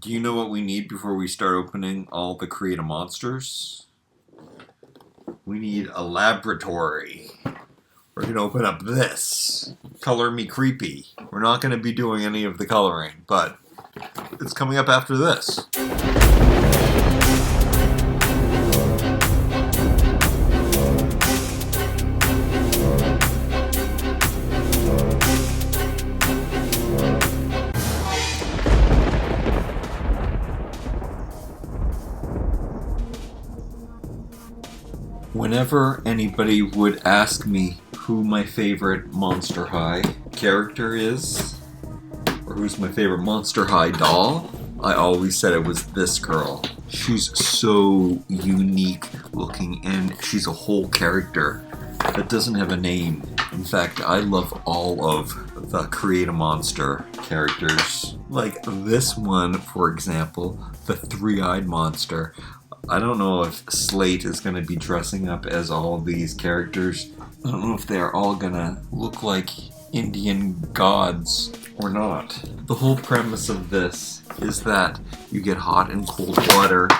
Do you know what we need before we start opening all the Create a Monsters? We need a laboratory. We're going to open up this. Color Me Creepy. We're not going to be doing any of the coloring, but it's coming up after this. Whenever anybody would ask me who my favorite Monster High character is, or who's my favorite Monster High doll, I always said it was this girl. She's so unique looking, and she's a whole character that doesn't have a name. In fact, I love all of the Create a Monster characters. Like this one, for example, the three-eyed monster. I don't know if Slate is going to be dressing up as all of these characters. I don't know if they're all going to look like Indian gods or not. The whole premise of this is that you get hot and cold water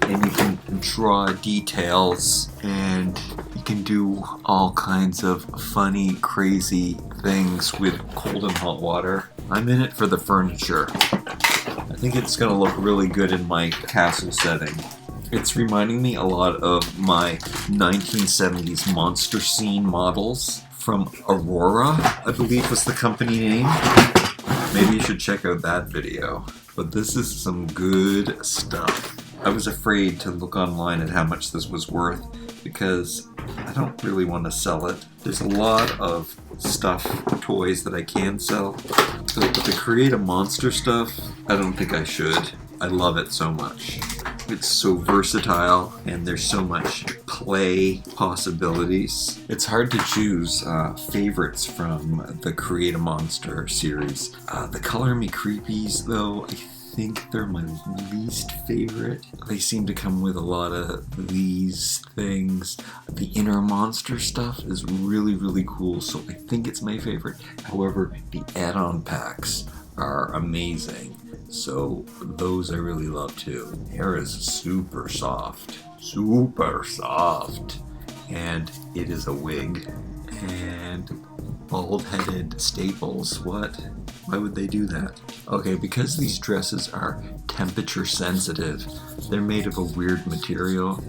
and you can draw details and you can do all kinds of funny, crazy things with cold and hot water. I'm in it for the furniture. I think it's going to look really good in my castle setting. It's reminding me a lot of my 1970s monster scene models from Aurora, I believe was the company name. Maybe you should check out that video. But this is some good stuff. I was afraid to look online at how much this was worth because I don't really want to sell it. There's a lot of stuff, toys that I can sell. But the Create a Monster stuff, I don't think I should. I love it so much. It's so versatile and there's so much play possibilities. It's hard to choose favorites from the Create a Monster series. The Color Me Creepies, though, I think they're my least favorite. They seem to come with a lot of these things. The Inner Monster stuff is really, really cool, so I think it's my favorite. However, the add-on packs are amazing. So those I really love too. Hair is super soft, and it is a wig. And bald-headed staples, what? Why would they do that? Okay, because these dresses are temperature sensitive, they're made of a weird material.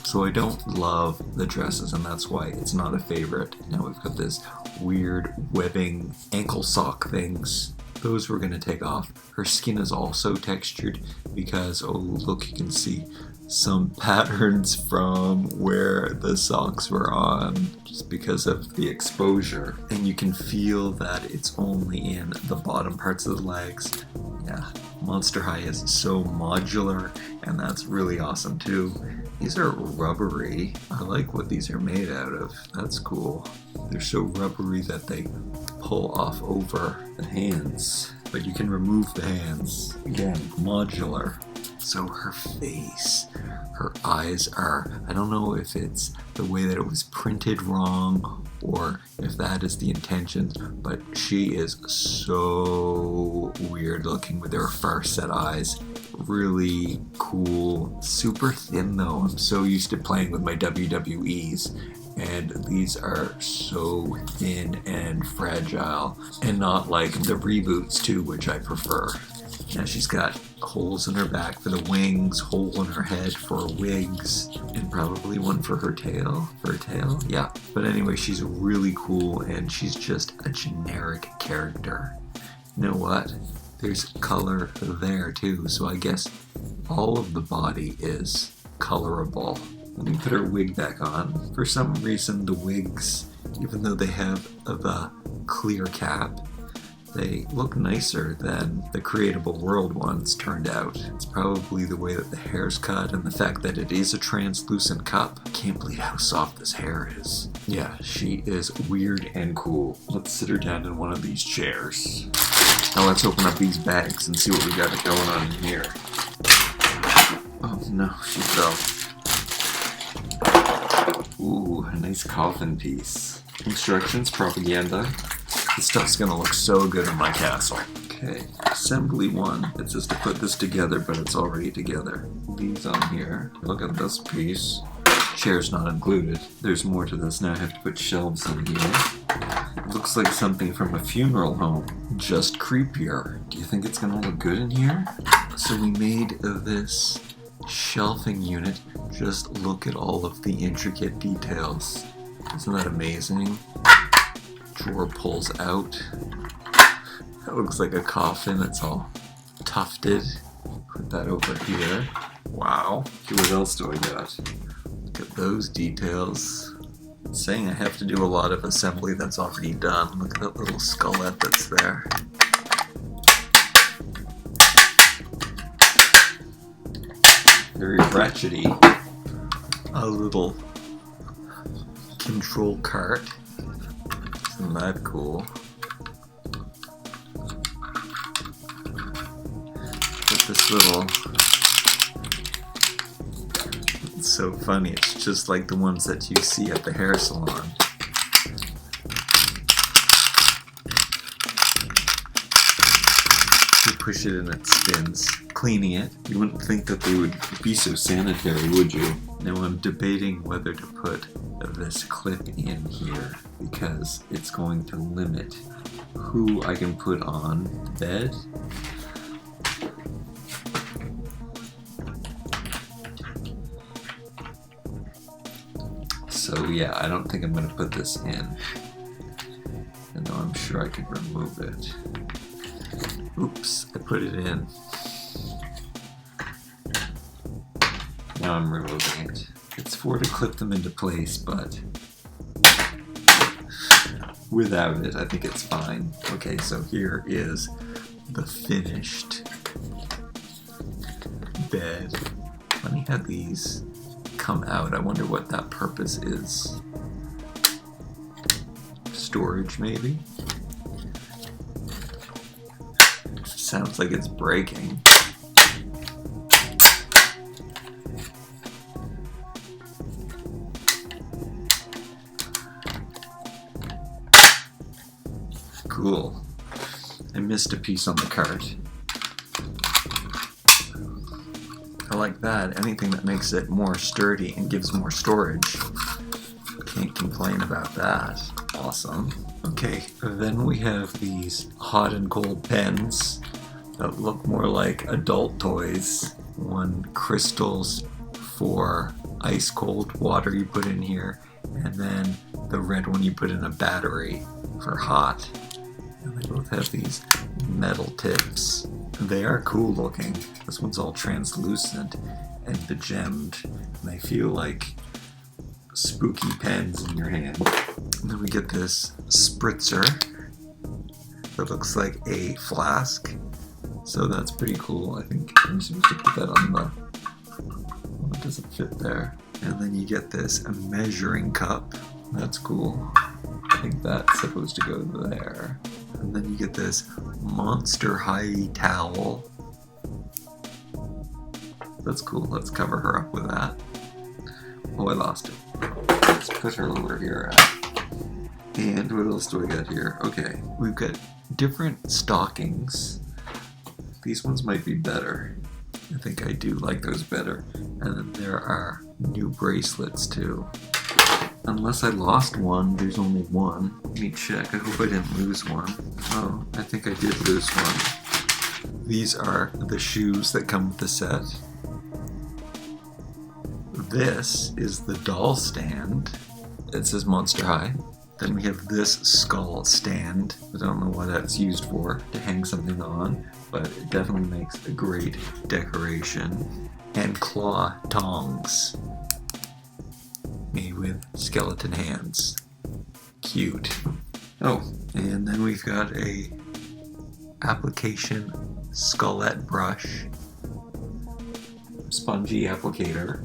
So I don't love the dresses, and that's why it's not a favorite. Now we've got this weird webbing ankle sock things. Those we're going to take off. Her skin is also textured because, oh look, you can see some patterns from where the socks were on just because of the exposure. And you can feel that it's only in the bottom parts of the legs. Yeah, Monster High is so modular, and that's really awesome too. These are rubbery. I like what these are made out of. That's cool. They're so rubbery that they pull off over the hands, but you can remove the hands. Again, modular. So her face, her eyes are, I don't know if it's the way that it was printed wrong or if that is the intention, but she is so weird looking with her far set eyes. Really cool. Super thin though. I'm so used to playing with my WWEs. And these are so thin and fragile, and not like the reboots too, which I prefer. Now she's got holes in her back for the wings, hole in her head for wigs, and probably one for her tail. For her tail? Yeah. But anyway, she's really cool, and she's just a generic character. You know what? There's color there too, so I guess all of the body is colorable. Let me put her wig back on. For some reason, the wigs, even though they have the clear cap, they look nicer than the Creatable World ones turned out. It's probably the way that the hair's cut and the fact that it is a translucent cup. I can't believe how soft this hair is. Yeah, she is weird and cool. Let's sit her down in one of these chairs. Now let's open up these bags and see what we got going on in here. Oh no, she fell. Ooh, a nice coffin piece. Instructions, propaganda. This stuff's gonna look so good in my castle. Okay. Okay, assembly 1. It says to put this together, but it's already together. These on here. Look at this piece. Chair's not included. There's more to this. Now I have to put shelves in here. It looks like something from a funeral home. Just creepier. Do you think it's gonna look good in here? So we made this shelving unit. Just look at all of the intricate details. Isn't that amazing? Drawer pulls out. That looks like a coffin. It's all tufted. Put that over here. Wow. Okay, what else do I got? Look at those details. It's saying I have to do a lot of assembly that's already done. Look at that little skullette that's there. Very ratchety. A little control cart. Isn't that cool? This little, it's so funny, it's just like the ones that you see at the hair salon. You push it and it spins. Cleaning it, you wouldn't think that they would be so sanitary, would you? Now I'm debating whether to put this clip in here because it's going to limit who I can put on the bed. So yeah, I don't think I'm going to put this in, even though I'm sure I could remove it. Oops, I put it in. Now I'm removing it. It's for to clip them into place, but without it, I think it's fine. Okay, so here is the finished bed. Let me have these come out. I wonder what that purpose is. Storage, maybe? Sounds like it's breaking. Cool. I missed a piece on the cart. I like that. Anything that makes it more sturdy and gives more storage. Can't complain about that. Awesome. Okay, then we have these hot and cold pens that look more like adult toys. One crystals for ice cold water you put in here, and then the red one you put in a battery for hot. And they both have these metal tips. They are cool looking. This one's all translucent and begemmed, and they feel like spooky pens in your hand. And then we get this spritzer that looks like a flask. So that's pretty cool. I think I'm supposed to put that on the... Oh, it doesn't fit there. And then you get this measuring cup. That's cool. I think that's supposed to go there. And then you get this monster high towel. That's cool. Let's cover her up with that. Oh, I lost it. Let's put her over here. And what else do I got here? Okay, we've got different stockings. These ones might be better. I think I do like those better. And then there are new bracelets too. Unless I lost one, there's only one. Let me check. I hope I didn't lose one. Oh, I think I did lose one. These are the shoes that come with the set. This is the doll stand. It says Monster High. Then we have this skull stand. I don't know what that's used for, to hang something on, but it definitely makes a great decoration. And claw tongs, made with skeleton hands. Cute. Oh, and then we've got a application skullette brush, spongy applicator.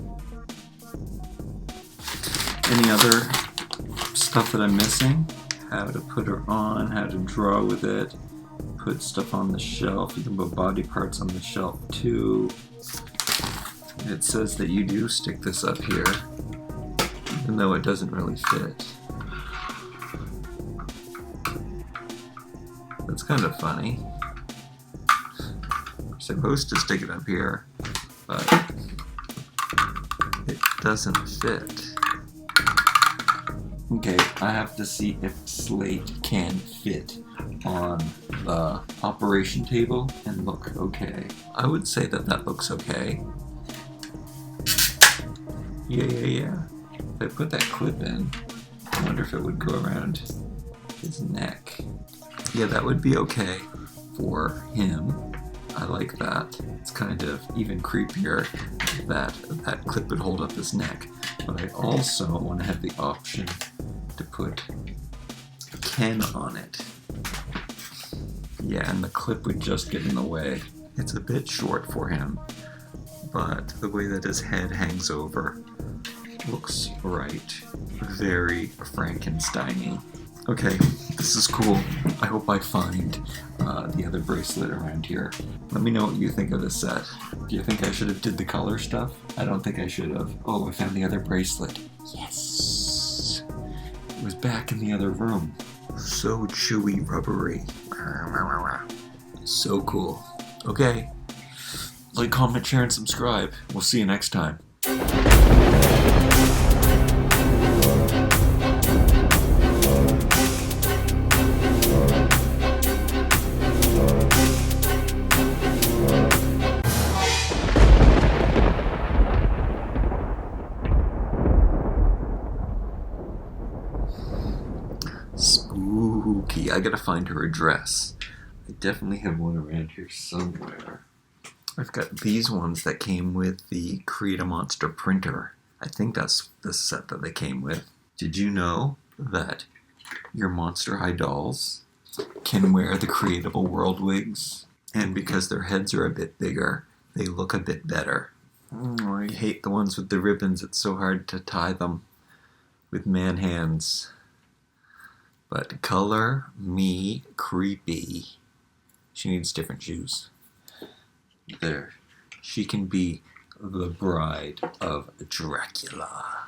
Any other stuff that I'm missing? How to put her on, how to draw with it, put stuff on the shelf. You can put body parts on the shelf too. It says that you do stick this up here, even though it doesn't really fit. That's kind of funny. supposed to stick it up here, but it doesn't fit. Okay, I have to see if Slate can fit on the operation table and look okay. I would say that that looks okay. Yeah. If I put that clip in, I wonder if it would go around his neck. Yeah, that would be okay for him. I like that. It's kind of even creepier that that clip would hold up his neck. But I also want to have the option to put Ken on it. Yeah, and the clip would just get in the way. It's a bit short for him, but the way that his head hangs over looks right. Very Frankenstein-y. Okay, this is cool. I hope I find the other bracelet around here. Let me know what you think of this set. Do you think I should have did the color stuff? I don't think I should have. Oh, I found the other bracelet. Yes! It was back in the other room. So chewy, rubbery. So cool. Okay. Like, comment, share, and subscribe. We'll see you next time. Spooky. I gotta find her address. I definitely have one around here somewhere. I've got these ones that came with the Create a Monster printer. I think that's the set that they came with. Did you know that your Monster High dolls can wear the Creatable World wigs? And because their heads are a bit bigger, they look a bit better. Oh, I hate the ones with the ribbons. It's so hard to tie them with man hands. But color me creepy. She needs different shoes. There. She can be the bride of Dracula.